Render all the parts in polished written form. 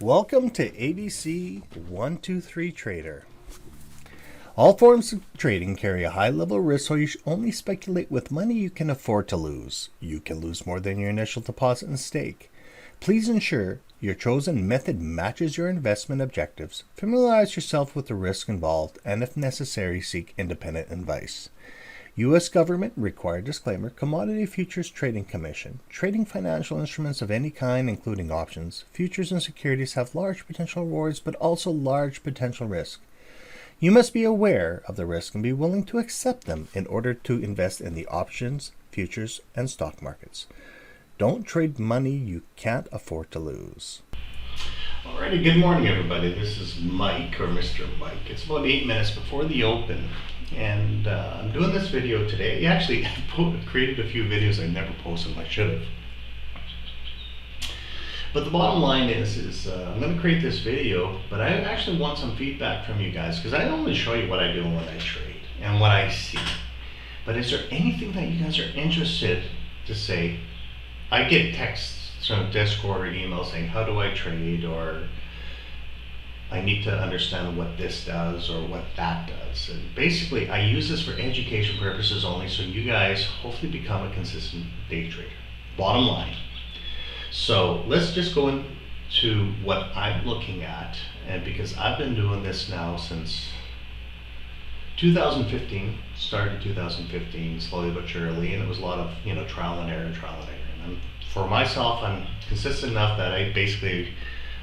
Welcome to ABC 123 Trader. All forms of trading carry a high level of risk, so you should only speculate with money you can afford to lose. You can lose more than your initial deposit and stake. Please ensure your chosen method matches your investment objectives. Familiarize yourself with the risk involved, and if necessary, seek independent advice. U.S. Government required disclaimer, Commodity Futures Trading Commission. Trading financial instruments of any kind, including options, futures, and securities, have large potential rewards but also large potential risk. You must be aware of the risk and be willing to accept them in order to invest in the options, futures, and stock markets. Don't trade money you can't afford to lose. Alrighty, good morning everybody. This is Mike, or Mr. Mike. It's about 8 minutes before the open, and I'm doing this video today. Actually, I created a few videos I never posted, I should have. But the bottom line is I'm going to create this video, but I actually want some feedback from you guys, because I only show you what I do when I trade and what I see. But is there anything that you guys are interested to say? I get texts from Discord or email saying, how do I trade, or I need to understand what this does or what that does. And basically, I use this for education purposes only, so you guys hopefully become a consistent day trader. Bottom line. So let's just go into what I'm looking at, and because I've been doing this now since 2015, started 2015, slowly but surely, and it was a lot of trial and error. And for myself, I'm consistent enough that I basically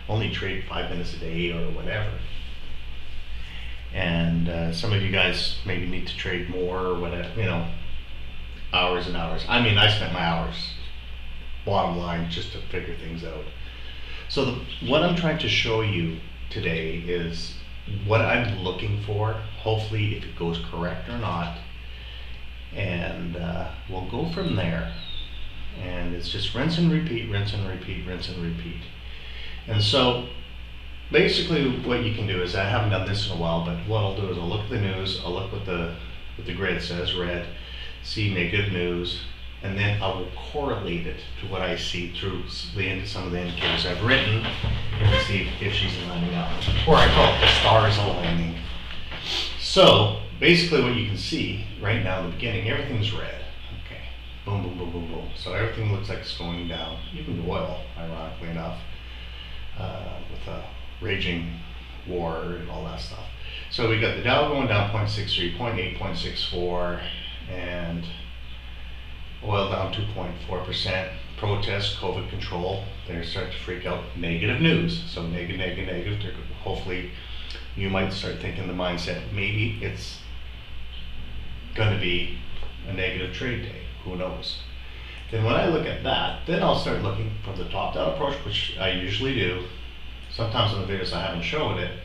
only trade 5 minutes a day or whatever. And some of you guys maybe need to trade more or whatever, hours and hours. I mean, I spent my hours, bottom line, just to figure things out. So what I'm trying to show you today is what I'm looking for, hopefully if it goes correct or not, and we'll go from there. And it's just rinse and repeat, rinse and repeat, rinse and repeat. And so basically what you can do is, I haven't done this in a while, but what I'll do is I'll look at the news, I'll look what the grid says, red, see negative news, and then I will correlate it to what I see through some of the indicators I've written, and see if she's lining up, or I call it the stars aligning. So basically what you can see right now in the beginning, everything's red. Okay, boom, boom, boom, boom, boom. So everything looks like it's going down, even oil, ironically enough, with a raging war and all that stuff. So we got the Dow going down 0.63, 0.8, 0.64, and oil down 2.4%. Protests, COVID control, they're starting to freak out. Negative news, so negative. Hopefully you might start thinking the mindset, maybe it's going to be a negative trade day, who knows. Then when I look at that, then I'll start looking from the top-down approach, which I usually do. Sometimes in the videos I haven't shown it,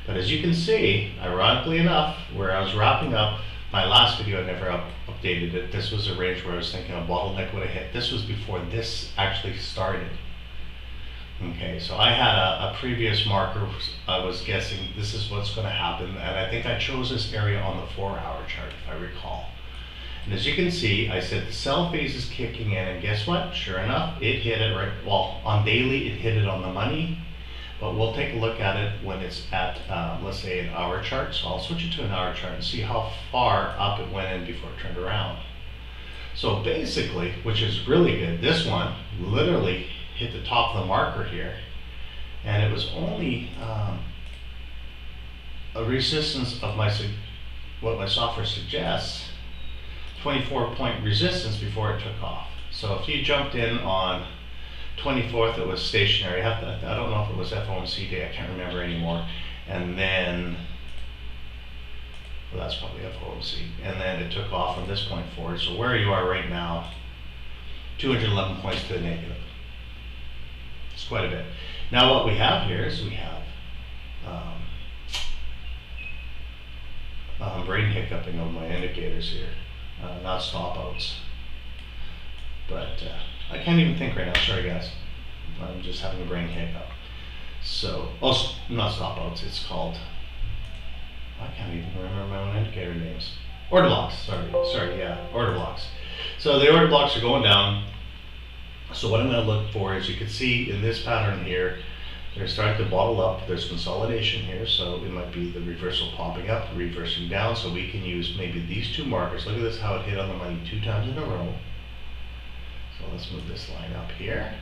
but as you can see, ironically enough, where I was wrapping up my last video, I never updated it. This was a range where I was thinking a bottleneck would have hit. This was before this actually started. Okay, so I had a previous marker. I was guessing this is what's going to happen, and I think I chose this area on the 4-hour chart, if I recall. And as you can see, I said the sell phase is kicking in, and guess what? Sure enough, it hit it right. Well, on daily, it hit it on the money, but we'll take a look at it when it's at, let's say, an hour chart. So I'll switch it to an hour chart and see how far up it went in before it turned around. So basically, which is really good, this one literally hit the top of the marker here, and it was only a resistance of what my software suggests, 24-point resistance before it took off. So if you jumped in on 24th, it was stationary. I don't know if it was FOMC day, I can't remember anymore. And then, well, that's probably FOMC. And then it took off from this point forward. So where you are right now, 211 points to the negative. It's quite a bit. Now what we have here is we have brain hiccuping on my indicators here. Not stop outs, but I can't even think right now, sorry guys, I'm just having a brain hiccup. So, not stop outs, it's called, I can't even remember my own indicator names. Order blocks, sorry, yeah, order blocks. So the order blocks are going down. So what I'm going to look for is, you can see in this pattern here, They're starting to bottle up. There's consolidation here, so it might be the reversal popping up, reversing down, so we can use maybe these two markers. Look at this, how it hit on the money 2 times in a row. So let's move this line up here.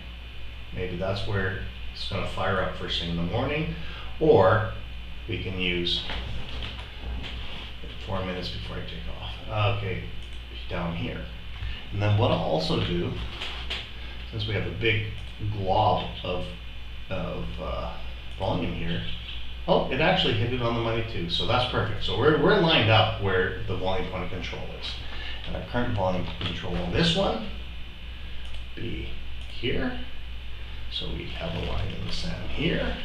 Maybe that's where it's going to fire up first thing in the morning, or we can use 4 minutes before I take off. Okay, down here. And then what I'll also do, since we have a big glob of volume here, oh, it actually hit it on the money too, so that's perfect. So we're lined up where the volume point of control is. And our current volume control on this one be here. So we have a line in the sand here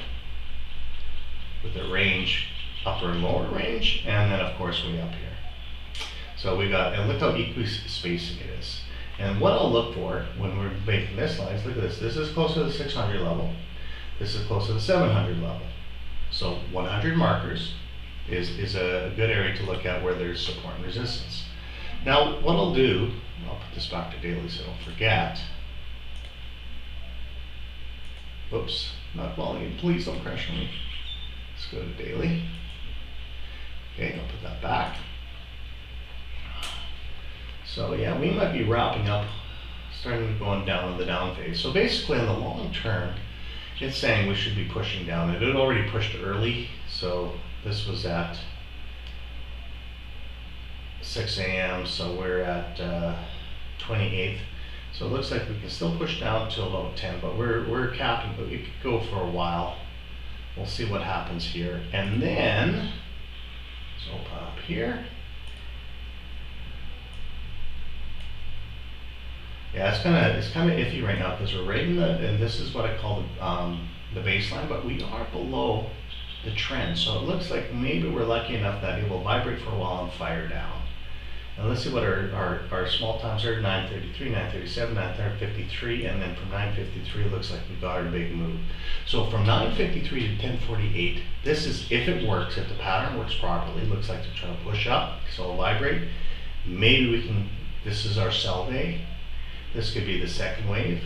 with a range, upper and lower range, and then of course way up here. So we got, and look how equi-spacing it is. And what I'll look for when we're making this line is, look at this. This is close to the 600 level. This is close to the 700 level. So 100 markers is a good area to look at where there's support and resistance. Now what I'll do, I'll put this back to daily so I don't forget. Oops, not volume, please don't crash on me. Let's go to daily. Okay, I'll put that back. So yeah, we might be wrapping up, starting going down in the down phase. So basically in the long term, it's saying we should be pushing down. It had already pushed early, so this was at 6 a.m., so we're at 28th. So it looks like we can still push down till about 10, but we're capping, but we could go for a while. We'll see what happens here. And then, let's open up here. Yeah, it's kind of iffy right now because we're right in the, and this is what I call the baseline, but we are below the trend. So it looks like maybe we're lucky enough that it will vibrate for a while and fire down. And let's see what our small times are: 933, 937, 953, and then from 953 it looks like we got our big move. So from 953 to 1048, this is, if it works, if the pattern works properly, looks like they're trying to push up, so it'll vibrate. Maybe we can, this is our sell day. This could be the second wave.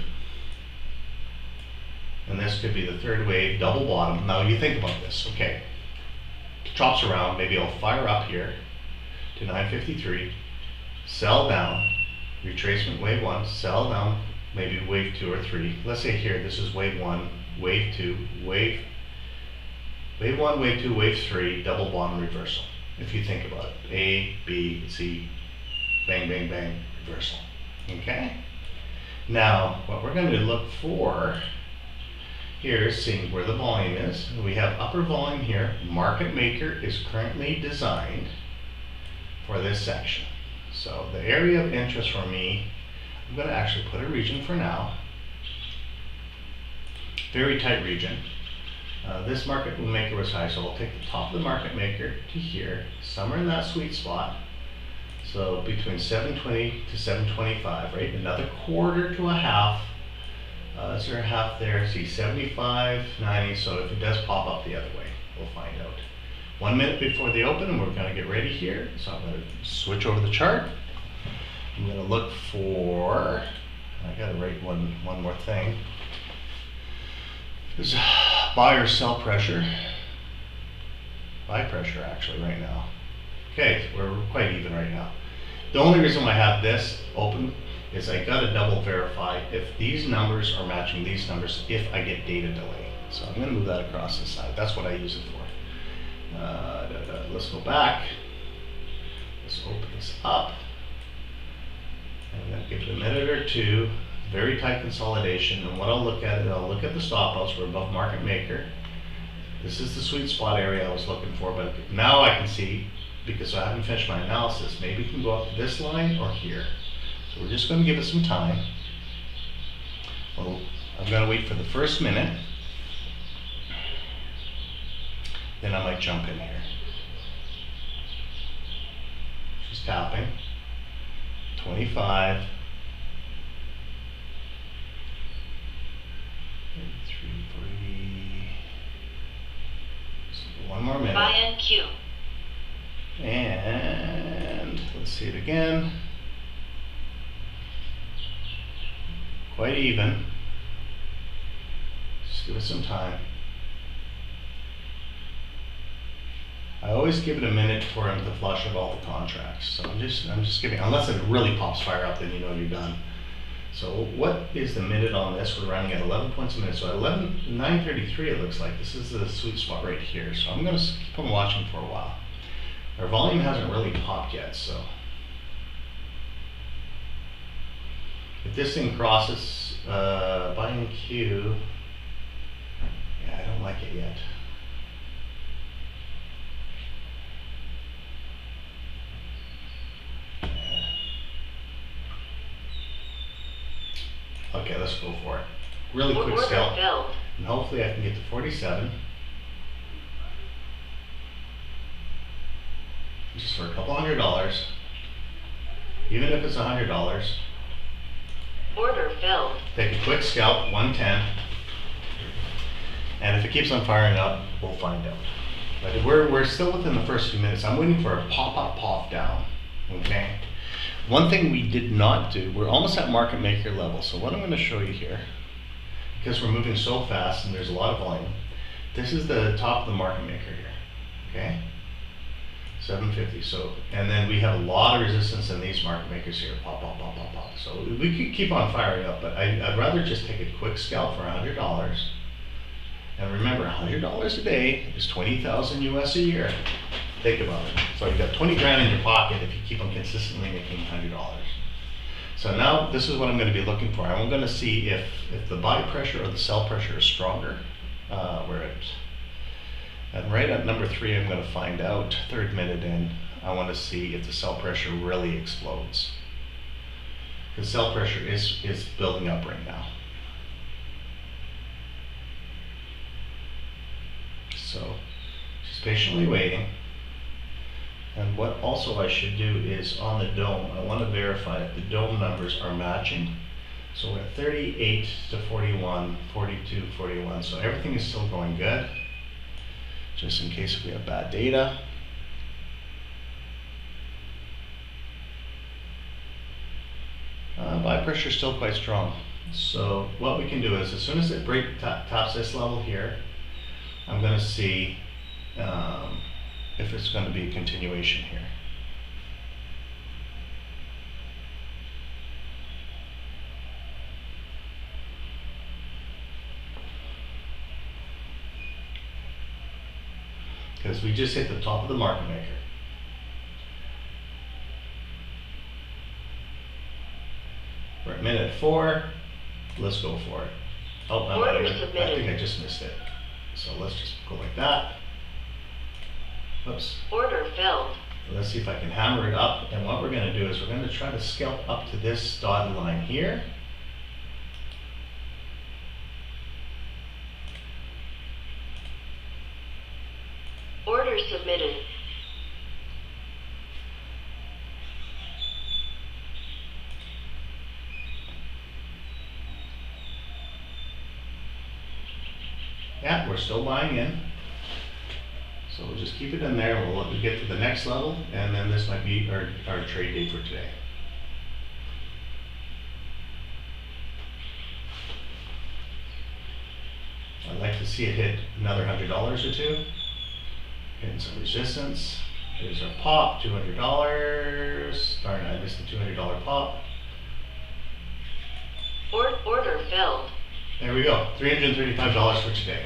And this could be the third wave, double bottom. Now you think about this, okay. Chops around, maybe I'll fire up here to 953, sell down, retracement wave 1, sell down, maybe wave 2 or 3. Let's say here, this is wave 1, wave 2, wave 1, wave 2, wave 3, double bottom reversal. If you think about it, A, B, C, bang, bang, bang, reversal, okay? Now, what we're going to look for here is seeing where the volume is. We have upper volume here. Market maker is currently designed for this section. So the area of interest for me, I'm going to actually put a region for now. Very tight region. This market maker was high, so I'll take the top of the market maker to here, somewhere in that sweet spot. So between 720 to 725, right? Another quarter to a half. Is there a half there? See, 75, 90. So if it does pop up the other way, we'll find out. 1 minute before the open, and we're going to get ready here. So I'm going to switch over the chart. I'm going to look for, I got to write one more thing. There's buy or sell pressure. Buy pressure actually right now. Okay, we're quite even right now. The only reason why I have this open is I got to double verify if these numbers are matching these numbers if I get data delay. So I'm going to move that across the side. That's what I use it for. Let's go back. Let's open this up. And I'm going to give it a minute or two. Very tight consolidation. And what I'll look at, I'll look at the stop outs. We're above market maker. This is the sweet spot area I was looking for, but now I can see, because I haven't finished my analysis, maybe it can go up to this line or here. So we're just going to give it some time. Well, I'm going to wait for the first minute. Then I might jump in here. She's tapping. 25. 33, 40. So one more minute. Buy and Q. And let's see it again. Quite even. Just give it some time. I always give it a minute for him to flush out all the contracts. So I'm just giving, unless it really pops fire up, then you know you're done. So what is the minute on this? We're running at 11 points a minute. So at 9:33 it looks like. This is the sweet spot right here. So I'm gonna keep on watching for a while. Our volume hasn't really popped yet, so. If this thing crosses buying Q, yeah, I don't like it yet. Okay, let's go for it. Really quick scalp. And hopefully I can get to 47. Just for a couple $100. Even if it's $100. Order filled. Take a quick scalp, 110. And if it keeps on firing up, we'll find out. But we're still within the first few minutes. I'm waiting for a pop down. Okay. One thing we did not do, we're almost at market maker level. So what I'm going to show you here, because we're moving so fast and there's a lot of volume, this is the top of the market maker here. Okay. 750. So, and then we have a lot of resistance in these market makers here. Pop. So we could keep on firing up, but I'd rather just take a quick scalp for $100. And remember, $100 a day is 20,000 US a year. Think about it. So you got 20 grand in your pocket if you keep on consistently making $100. So now this is what I'm going to be looking for. I'm going to see if the buy pressure or the sell pressure is stronger. And right at number 3, I'm going to find out, 3rd minute in, I want to see if the sell pressure really explodes. Because sell pressure is building up right now. So just patiently waiting. And what also I should do is on the dome, I want to verify that the dome numbers are matching. So we're at 38 to 41, 42, 41. So everything is still going good. Just in case if we have bad data. Buy pressure is still quite strong. So what we can do is, as soon as it tops this level here, I'm going to see if it's going to be a continuation here. Because we just hit the top of the market maker. We're at minute 4. Let's go for it. Oh, I think I just missed it. So let's just go like that. Oops. Order filled. Let's see if I can hammer it up. And what we're going to do is we're going to try to scalp up to this dotted line here. Order submitted. Yeah, we're still buying in. So we'll just keep it in there. We'll get to the next level, and then this might be our trade day for today. I'd like to see it hit another $100 or two. Hitting some resistance. Here's our pop, $200. Darn, I missed the $200 pop. Order filled. There we go, $335 for today.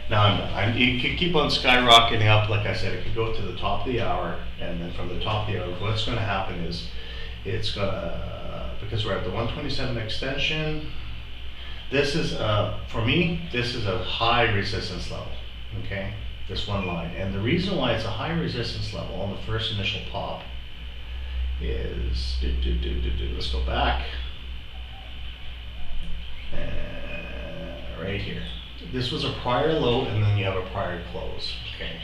Now I'm done. You could keep on skyrocketing up, like I said, it could go to the top of the hour, and then from the top of the hour, what's going to happen is it's going to, because we're at the 127 extension, this is, for me, this is a high resistance level, okay? This one line. And the reason why it's a high resistance level on the first initial pop is, let's go back. Right here. This was a prior low, and then you have a prior close. Okay.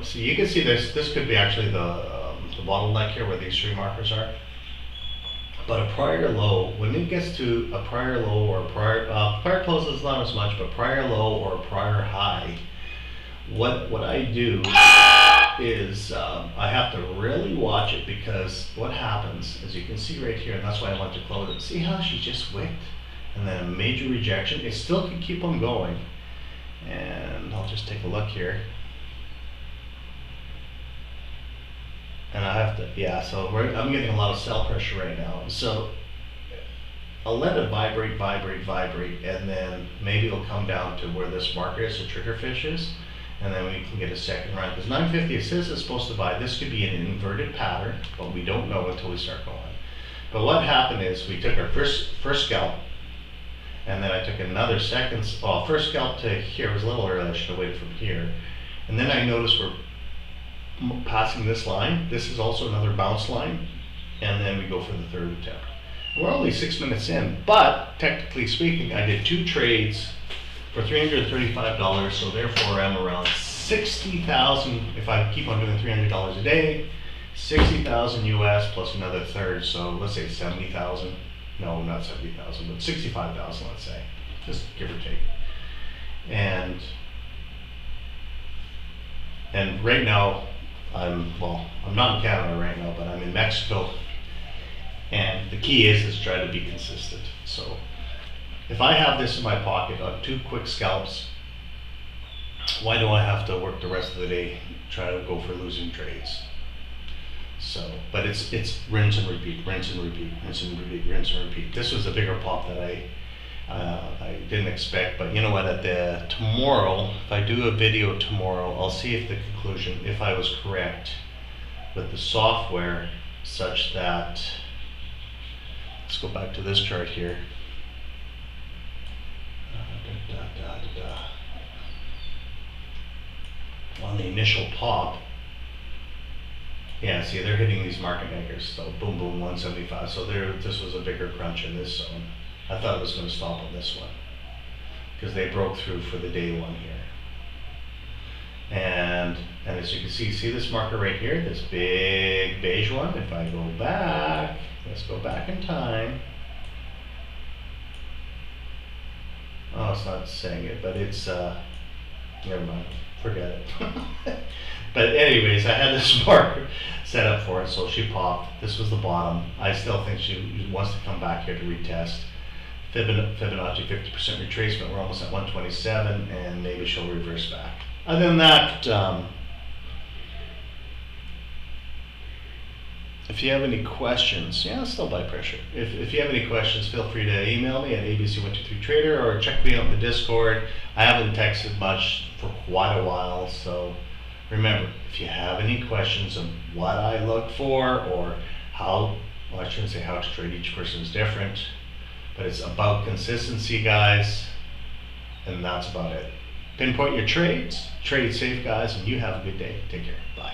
So you can see this. This could be actually the bottleneck here, where these 3 markers are. But a prior low, when it gets to a prior low or a prior close is not as much, but prior low or a prior high, what I do is I have to really watch it, because what happens, as you can see right here, and that's why I want to close it. See how she just wicked? And then a major rejection. It still can keep on going. And I'll just take a look here. And I have to, yeah, so I'm getting a lot of cell pressure right now. So I'll let it vibrate, and then maybe it'll come down to where this marker is, the trigger fish is, and then we can get a second run. Because 950, it says it's supposed to buy. This could be an inverted pattern, but we don't know until we start going. But what happened is we took our first scalp, and then I took another first scalp to here. It was a little early, I should have waited from here. And then I noticed we're passing this line. This is also another bounce line, and then we go for the third attempt. We're only 6 minutes in, but technically speaking, I did 2 trades for $335, so therefore I'm around 60,000. If I keep on doing $300 a day, 60,000 US plus another third, so let's say 70,000. No, not 70,000, but 65,000, let's say, just give or take. And right now, I'm not in Canada right now, but I'm in Mexico. And the key is try to be consistent. So if I have this in my pocket on 2 quick scalps, why do I have to work the rest of the day try to go for losing trades? So, but it's rinse and repeat, rinse and repeat, rinse and repeat, rinse and repeat. This was a bigger pop that I didn't expect, but you know what? Tomorrow, if I do a video tomorrow, I'll see if the conclusion, if I was correct with the software, such that. Let's go back to this chart here. On the initial pop, yeah, see, they're hitting these market makers. So boom, boom, 175. So this was a bigger crunch in this zone. I thought it was going to stop on this one because they broke through for the day one here. And as you can see this marker right here, this big beige one. If I go back, let's go back in time. Oh, it's not saying it, but it's, never mind, forget it. But anyways, I had this marker set up for it, so she popped. This was the bottom. I still think she wants to come back here to retest. Fibonacci 50% retracement, we're almost at 127, and maybe she'll reverse back. Other than that, if you have any questions, yeah, still buy pressure. If you have any questions, feel free to email me at abc123trader or check me out in the Discord. I haven't texted much for quite a while, so remember, if you have any questions on what I look for or I shouldn't say how to trade, each person is different, but it's about consistency, guys, and that's about it. Pinpoint your trades, trade safe, guys, and you have a good day. Take care. Bye.